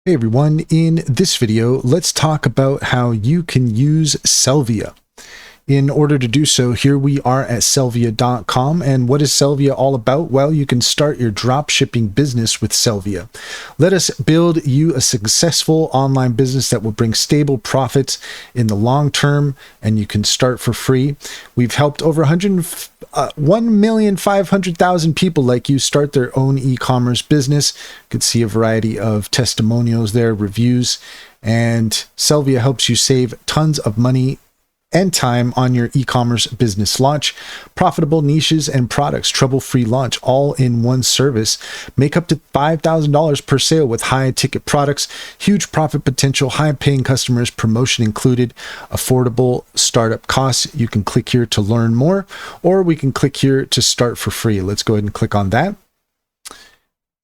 Hey everyone, in this video, let's talk about how you can use Sellvia. In order to do so, here we are at Sellvia.com. And what is Sellvia all about? Well, you can start your drop shipping business with Sellvia. Let us build you a successful online business that will bring stable profits in the long term, and you can start for free. We've helped over 1,500,000 people like you start their own e-commerce business. You can see a variety of testimonials there, reviews, and Sellvia helps you save tons of money and time on your e-commerce business launch. Profitable niches and products, trouble-free launch, all in one service. Make up to $5,000 per sale with high-ticket products, huge profit potential, high-paying customers, promotion included, affordable startup costs. You can click here to learn more, or we can click here to start for free. Let's go ahead and click on that.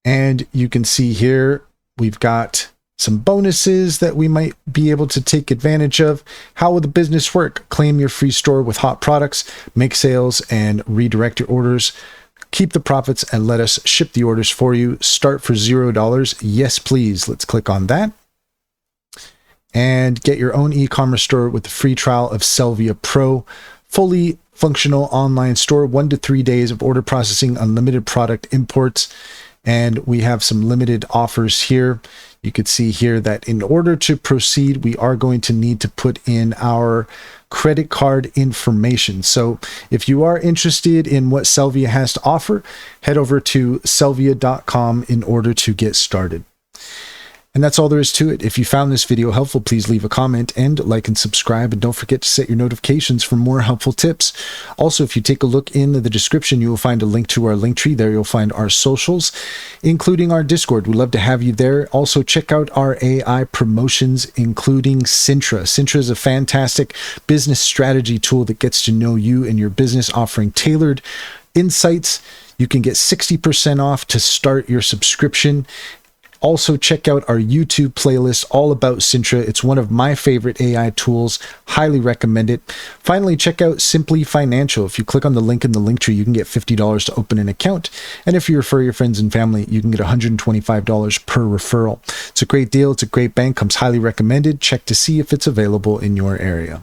And you can see here, we've got some bonuses that we might be able to take advantage of. How will the business work? Claim your free store with hot products, make sales, and redirect your orders. Keep the profits and let us ship the orders for you. Start for $0. Yes, please. Let's click on that. And get your own e-commerce store with the free trial of Sellvia Pro. Fully functional online store, 1 to 3 days of order processing, unlimited product imports. And we have some limited offers here. You could see here that in order to proceed, we are going to need to put in our credit card information. So if you are interested in what Sellvia has to offer, head over to Sellvia.com in order to get started. And that's all there is to it. If you found this video helpful, please leave a comment and like and subscribe. And don't forget to set your notifications for more helpful tips. Also, if you take a look in the description, you will find a link to our link tree. There you'll find our socials, including our Discord. We'd love to have you there. Also, check out our AI promotions, including Cintra. Cintra is a fantastic business strategy tool that gets to know you and your business, offering tailored insights. You can get 60% off to start your subscription. Also, check out our YouTube playlist all about Cintra. It's one of my favorite AI tools. Highly recommend it. Finally, check out Simply Financial. If you click on the link in the link tree, you can get $50 to open an account. And if you refer your friends and family, you can get $125 per referral. It's a great deal. It's a great bank. Comes highly recommended. Check to see if it's available in your area.